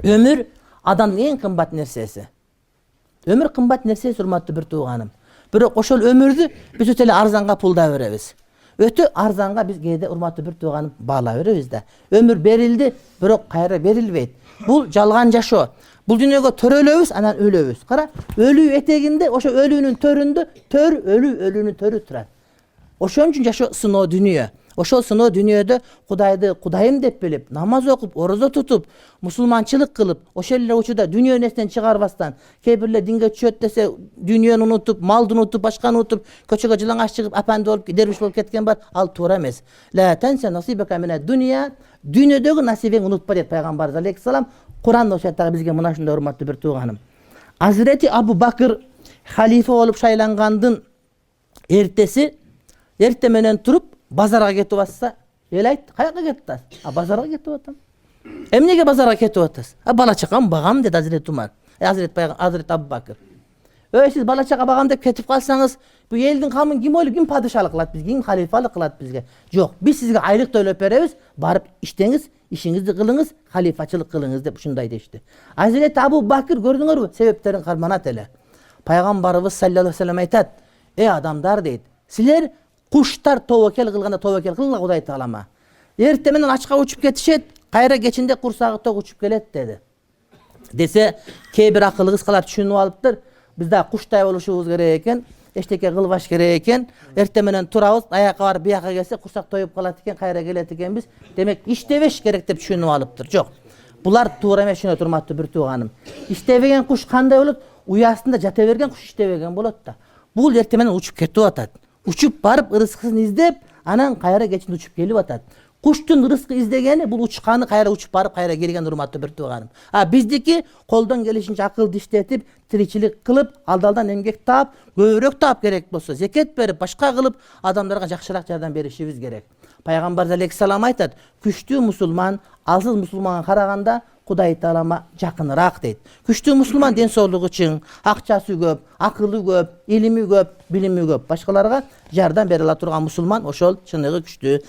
Ömür adamın en kımbat nersesi. Ömür kımbat nersesi urmatlı bir tuğanım. Bирок ошол өмүрдү биз өтө эле арзанга пулдап беребиз. Өтө арзанга биз кээде урматтуу бир тууганым баалап беребиз да. Өмүр берилди, бирок кайра берилбейт. Бул жалган жашоо. Бул дүйнөгө төрөлөбүз, анан өлөбүз. Кара, өлүү этегинде, ошо өлүүнүн төрүндө төр өлүүнүн төрү турат. Ошон үчүн жашоо сыноо дүнүйө. Ошол сыноо дүнүйөдө Кудайды Кудайым деп билип, намаз окуп, орозо тутуп, мусулманчылык кылып, ошол эле учурда дүнүйө нерсени чыгарбастан, кээ бирлер динге түшөт десе, дүнүйөнү унутуп, малды унутуп, башканы унутуп, көчөгө жылаңач чыгып, апанды болуп, дервиш болуп кеткен бар, ал туура эмес. Ла танса насибака мина дүнүйө, дүнүйөдөгү насибиңди унутпа дейт пайгамбарыбыз алейхиссалам. Куран ошондой бизге мына ушундай урматтуу бир тууганым. Азирети Абу Бакыр халифа болуп шайлангандын эртеси эрте менен туруп базарга кетип атса, эл айт, каяка кетип атасыз? Базарга кетип атам. Эмнеге базарга кетип атасыз? Бала чакам багам деди Азирет Умар. Азирет Абу Бакыр. Сиз бала чака багам деп кетип калсаңыз, бул элдин камын ким ойлойт, ким падышалык кылат бизге, ким халифалык кылат бизге? Жок, биз сизге айлык төлөп беребиз, барып иштеңиз, ишиңизди кылыңыз, халифачылык кылыңыз деп ушундай дешти. Азирет Абу Бакыр көрдүңөрбү? Себептерин карманат эле. Пайгамбарыбыз саллаллаху алейхи ва саллям айтат: "Эй адамдар" дейт, "Силер куштар тобокел кылганда тобокел кылыңар Кудай таалама. Эрте менен ачка учуп кетишет, кайра кечинде курсагы ток учуп келет" деди. Десе, кээ бир акылыгыз калат, түшүнүп алыптыр. Биз да куштай болушубуз керек экен, эчтеке кылбаш керек экен. Эрте менен турабыз, аяка барып бияка келсе курсак тоюп калат экен, кайра келет экенбиз. Демек, иштебеш керек деп түшүнүп алыптыр. Жок. Булар туура эмес, түшүнөт урматтуу бир тууганым. Иштебеген куш кандай болот? Уясында жата берген куш иштебеген болот да. Бул эрте менен учуп кетип атат. Учуп барып ырыскысын издеп, анан кайра кечинде учуп келип атат. Куштун ырыскы издегени бул учканы кайра учуп барып кайра келген урматтуу бир тууганым. Биздики колдон келишинче акылды иштетип, тиричилик кылып, алдалдан эмгек таап, көбүрөөк таап керек болсо, зекет берип, башка кылып, адамдарга жакшыраак жардам беришибиз керек. Пайгамбар алейхиссалам айтат: "Күчтүү мусулман алсыз мусулманга караганда Кудай таалама жакыныраак" дейт. Күчтүү мусулман ден соолугу чың, акчасы көп, акылы көп, илими көп, билими көп. Башкаларга жардам бере ала турган мусулман ошол чыныгы күчтүү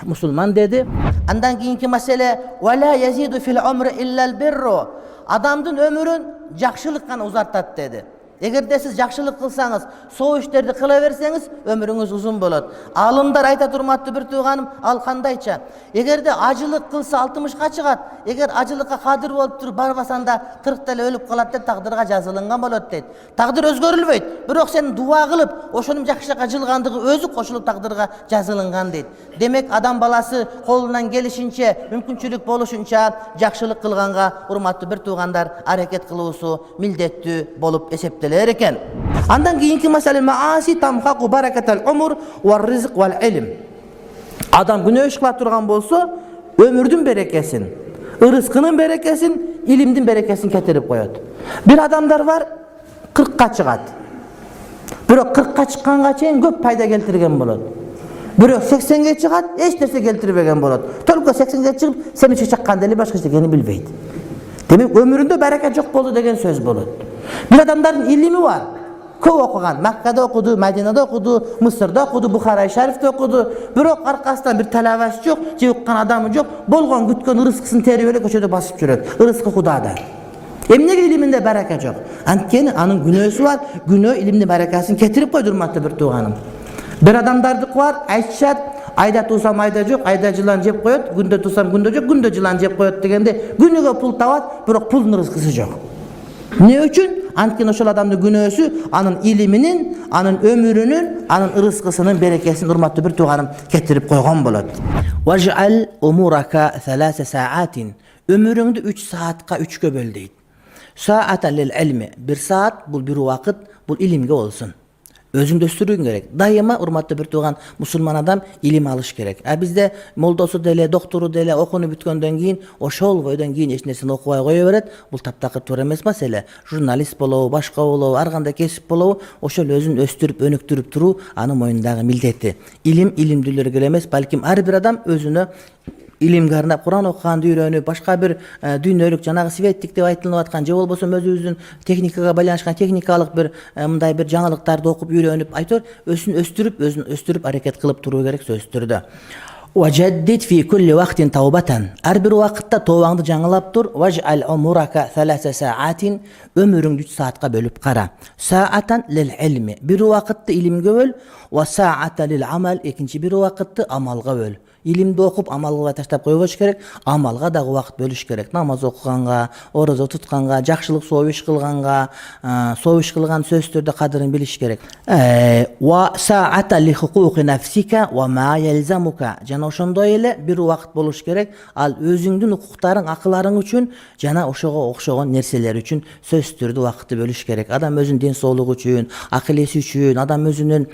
мусулман деди. Андан кийинки маселе: "Вала язиду фил умри иллал бирру". Адамдын өмүрүн жакшылык гана узартат деди. Эгерде сиз жакшылык кылсаңыз, соо иштерди кыла берсеңиз, өмүрүңүз узун болот. Алымдар айтат урматтуу бир тууганым, ал кандайча? Эгерде ажылык кылса 60ка чыгат, эгер ажылыкка кадыр болуп туруп барбасаң да 40 эле өлүп калат деп тагдырга жазылынган болот дейт. Тагдыр өзгөрүлбөйт, бирок сен дуа кылып, ошонун жакшылыкка жылгандыгы өзү кошулуп тагдырга жазылынган дейт. Демек, адам баласы колунан келишинче, мүмкүнчүлүк болушунча жакшылык кылганга урматтуу бир туугандар аракет кылуусу милдеттүү болуп эсептелет. Андан кийинки маселе: "Мааси тамхaqu баракатал умр ва ризq вал илм". Адам күнөө иш кыла турган болсо, өмүрдүн берекесин, ырыскынын берекесин, илимдин берекесин кетирип коет. Бир адамдар бар, 40ка чыгат. Бирок 40ка чыкканга чейин көп пайда келтирген болот. Бирок 80ге чыгат, эч нерсе келтирбеген болот. Только 80ге чыгып, семичке чакканда эле башка эчтекени билбейт. Демек, өмүрүндө барака жок болду деген сөз болот. Бир адамдардын илими бар. Көп окуган, Маккада окуду, Мадинада окуду, Мысырда окуду, Бухарай шарифте окуду. Бирок аркасынан бир талабасы жок, же уккан адамы жок, болгон күткөн ырыскысын терип эле көчөдө басып жүрөт. Ырыскы Кудада. Эмнеге илиминде барака жок? Анткени анын күнөөсү бар, күнөө илимдин баракасын кетирип койду урматтуу бир тууганым. Бир адамдардыкы бар, айтышат: "Айда туусам айда жок, айда жылан жеп коет, күндө туусам күндө жок, күндө жылан жеп коет" дегенде күнүгө пул табат, бирок пулдун ырыскысы жок. Не үчүн? Анткени ошол адамдын күнөөсү анын илиминин, анын өмүрүнүн, анын ырыскысынын берекесин урматтуу бир тууганым кетирип койгон болот. "Важ'ал умурака 3 саатин". Өмүрүңдү 3 саатка 3кө бөл дейт. Саатан лил илми. 1 саат бул бир убакыт, бул илимге болсун. Өзүңдү өстүрүүң керек. Дайыма урматтуу бир тууган мусулман адам илим алыш керек. Бизде молдосу деле, доктору деле окунуп бүткөндөн кийин, ошол бойдон кийин эч нерсени окубай кое берет. Бул таптакыр туура эмес маселе. Журналист болобу, башка болобу, ар кандай кесип болобу, ошол өзүн өстүрүп, өнүктүрүп туруу анын мойнундагы милдети. Илим илимдүүлөргө эле эмес, балким ар бир адам өзүнө илимге арнап Куран окуганды үйрөнүп, башка бир дүйнөлүк жанагы светтик деп айтылып аткан, же болбосо өзүбүздүн техникага байланышкан техникалык бир мындай бир жаңылыктарды окуп үйрөнүп, айтор өзүн өстүрүп аракет кылып туруу керек сөзсүз түрдө. وجدد في كل وقت توبة. Her bir vakitte tövbаңды жаңылап тур. Вадж'ал умурака 3 саатин. Ömürüň 3 saatga bölüp qara. Saatan lil ilmi. Bir vakitte ilimge böl. Ve saata lil amal. İkinci bir vakitte amalga böl. İlimde okup amalga taşlap koyuş gerek. Amalga da vakit bölüş gerek. Namaz okuganga, oroza tutkanga, jakşılık soğuş kılganga, soğuş kılgan sözlerde kadırın biliş gerek. Ve saata li hukuki nefsika ve ma yelzamuka. Jana oşondoy ele bir vakit boluş gerek. Al özüңdүн hukukların, akıların üçün, jana oşoga okşogon nerseler üçün sözlerde vakiti bölüş gerek. Adam özünün den soğluğu üçün, akılesi üçün, adam özünün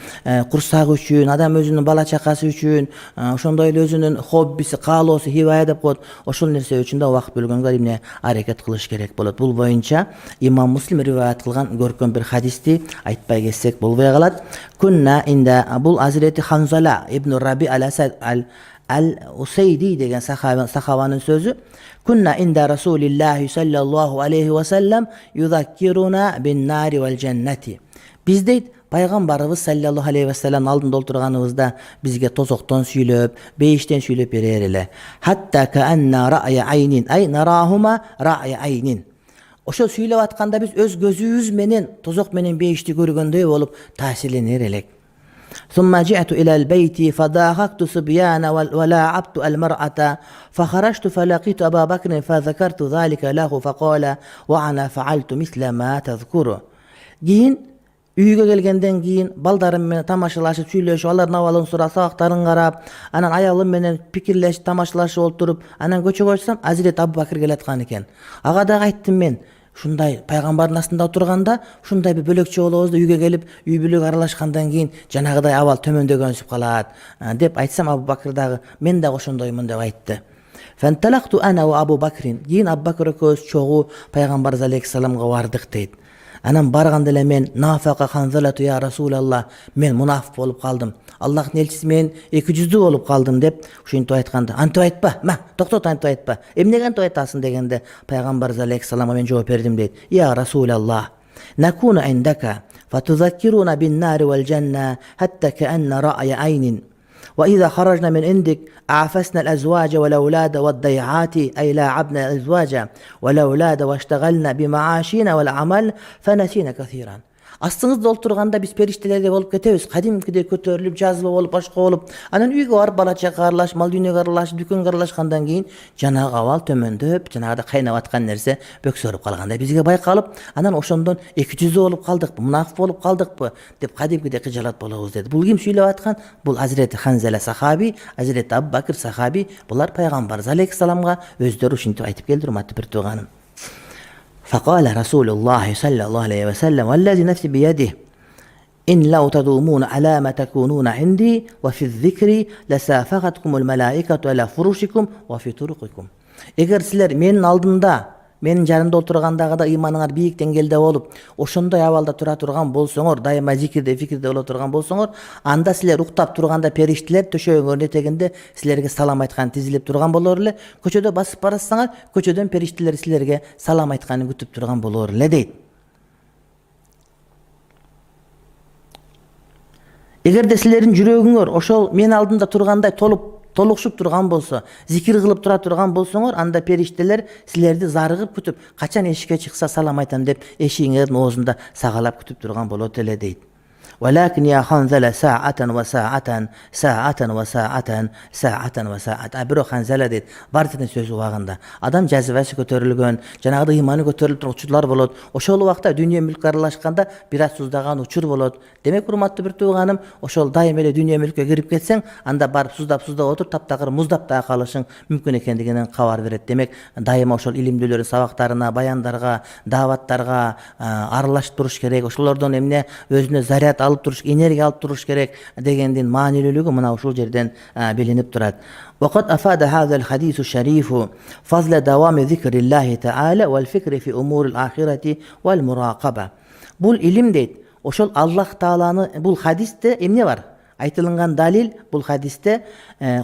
kursağı üçün, adam özünün bala çakası üçün, oşondoy özünün hobbisi, kalosu, hivaya dep koyup oşol nerse üçün de vakit bölgөнгө эмне hareket kılış gerek bolot. Bul boyunça İmam Muslim rivayet kılgan görkön bir hadisти айтпай кetsek bolbay kalat. Kunna inda bul Hazreti Hanzala ibn Rabi al-Asad al-Usaydi degen sahabanın sözü. Kunna inda Rasulillah sallallahu aleyhi ve sellem yuzakkiruna bin nari vel cenneti. Biz deyt Peygamberimiz sallallahu aleyhi ve sellem aldında oturganыбызda bizge tozokton süylöp, beyişten süylöp berer ele. Hatta kaanna ra'ya aynin ay narahuma ra'ya aynin. Oşo süylöp atkanda biz öz gözübüz menen tozok menen beyişti görgөндөй bolup tahsilener elek. ثم جئت إلى البيت فضاحكت صبيان ولعبت المرأة فخرجت فلقيت أبا بكر فذكرت ذلك له فقال وأنا فعلت مثل ما تذكر. Үйüge gelgenden giyin baldarım meni tamaşalaşıp süйлöşüp aların avalın sura sağaktarın qarap anan ayalım menen pikirleşip tamaşalaşıp olturup anan köçe koşsam Hazreti Abu Bakr geletkan eken. Aga da ayttım men şunday paygambarın astında oturganda şunday bir bölökçe bolobuz da үйge gelip üy bülög aralashkandan kiyin janagıday aval tömöndөгөнсүп kalat dep aytsam Abu Bakr dagı men de oşondoymун dep aytты. Fantalaqtu ana wa Abu Bakrin. Giyin Abu Bakr köz çoğu paygambar aleyhisselamga bardık deyt. Anam barganda ele men nafaka Hanzalatu ya Rasulallah men munafık bolup kaldım. Allah'ın elçisi men 200'lü bolup kaldım dep şuntip aytkanda. Antip aytpa, ma toktot antip aytpa. Emnege antip aytasın degende Peygamber aleyhisselama men жооп berdim deyt. Ya Rasulallah, nakunu indaka fatuzakkiruna bin nari vel cennet hatta kaanna ra'ya aynin. وإذا خرجنا من عندك أعفسنا الأزواج والأولاد والضيعات أي لاعبنا الأزواج والأولاد واشتغلنا بمعاشنا والعمل فنسينا كثيرا. Astыңızda olturganda biz periştelerde bolup ketebиz. Kadimkide kötörülüp jazba bolup başka bolup anan үйgө barıp bala çaka aralaş, mal dünya aralaş, dükön aralashkandan kiyin janağı aval tömöndöp, janagıda kaynap atkan nerse böksörüp kalganda bizge baykalıp anan oşondon 200 bolup kaldık, munafık bolup kaldık mı dep kadimkide kıjalat bolobuz dedi. Bul kim süylep atkan? Bul Hazreti Hanzala sahabi, Hazreti Abu Bakr sahabi. Bular Peygamber aleyhisselamga özleri uşintip aytıp geldi urmatly bir tuğanım. فقال رسول الله صلى الله عليه وسلم والذي نفسي بيده إن لو تدومون على ما تكونون عندي وفي الذكر لسافقتكم الملائكة على فرشكم وفي طرقكم. Eğer sizler menin aldımda, menin jarımda oturgandagıda imanыңар biyik dengelde bolup, oşondoy avalda tura turgan bolsoňor, daima zikirde, fikirde ola turgan bolsoňor, anda sizler uktap turganda periştiler töşöğüňөр eteginde sizlerge salam aytkan tizilip turgan bolor ele. Köçödө basıp barassaňar, köçödөн periştiler sizlerge salam aytkany kütüp turgan bolor ele deyt. Egerde sizlerin jüregüňör oşol men aldımda turganday tolukşup turgan bolsa, zikir kılıp tura turgan bolsoňor, anda perişteler sizlerdi zarıgıp kütüp, kaçan eşikке çıksa salam aytam dep eşiğiňerdiň ozunda sagalap kütüp turgan bolot ele deyt. ولكن يا Hanzala sa'atan ve sa'atan, sa'atan ve sa'atan, sa'atan ve sa'at. Biro Hanzala deyt, bartydın sözü wagында. Adam jazibesi kötörülgön, janagıda imany kötörülüp turgan uçurlar bolot. Oşol wagtda dünýä mülk aralashkanda biraz suzdagan uçur bolot. Demek urmatly bir tuğanım, oşol daim ele dünýä mülke girip ketseň, anda barıp suzdap oturup taptagır muzdap da kalyşyň mümkün ekendiginden habar beret. Demek daima oşol ilimlilerin sabaktaryna, bayandarga, davatlarga aralaşıp turuş gerek. Oşolordan emne özüne zaryat alıp turuş, energiya alıp turuş gerek degendin manilülügü mına uşul jerden bilinip turat. وقد أفاد هذا الحديث الشريف فضل دوام ذكر الله تعالى والفكر في أمور الآخرة والمراقبة. Bul ilim deyt. Oşol Allah Taalany bul hadiste emne var? Aytılıngan dalil bul hadiste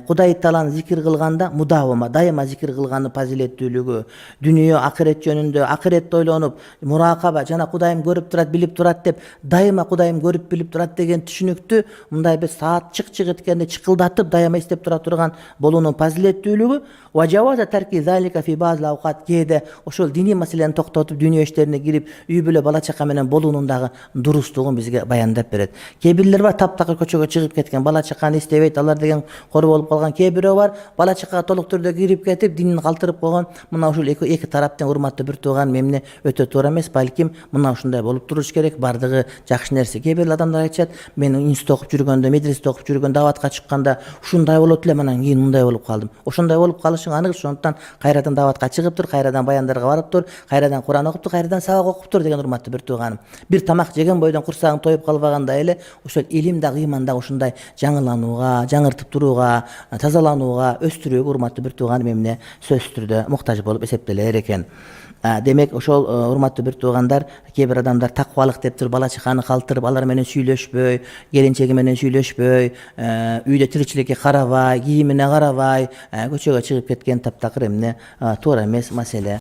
Кудай Тааланы зикир кылганда мудавама, дайыма зикир кылганы фазилеттүүлүгү, дүйнө, акырет жөнүндө, акыретти ойлонуп, муракаба жана Кудайым көрүп турат, билип турат деп, дайыма Кудайым көрүп, билип турат деген түшүнүктү мындай бир саат чык эткенде чыкылдатып дайыма эстеп тура турган болуунун фазилеттүүлүгү ва жаваза тарки залика фи ба'зил авкат, кээде ошол диний маселени токтотуп дүйнө иштерине кирип үй бүлө бала чака менен болуунун дагы дурустугун бизге баяндап берет. Кээ бирлер бар таптакыр көчөгө чыгып кеткен, бала чаканы эстебейт, алар деген кор болуп калган. Кээ бирөө бар бала чакага толук түрдө кирип кетип динин калтырып койгон. Мына ушул эки тараптын урматтуу бир тууганым эмне өтө туура эмес, балким мына ушундай болуп туруш керек, бардыгы жакшы нерсе. Кээ бир адамдар айтышат, мен институт окуп жүргөндө, медреседе окуп жүргөндө, даватка чыкканда ушундай болот элем, анан кийин мындай болуп калдым. Ошондой болуп калышың анык, ошондуктан кайрадан даватка чыгып тур, кайрадан баяндарга барып тур, кайрадан Куран окуп тур, кайрадан сабак окуп тур деген урматтуу бир тууганым. Бир тамак жеген бойдон курсагың тоюп калбагандай эле ошол илим дагы, ыйман дагы ушундай жаңыланууга, жаңыртып турууга, тазаланууга, өстүрүүгө урматтуу бир тууганым эмне сөзсүз түрдө муктаж болуп эсептелер экен. Демек ошол урматтуу бир туугандар, кээ бир адамдар таквалык деп туруп бала чаканы калтырып, алар менен сүйлөшпөй, келинчеги менен сүйлөшпөй, үйдө тиричиликке карабай, кийимине карабай, көчөгө чыгып кеткен таптакыр эмне туура эмес маселе.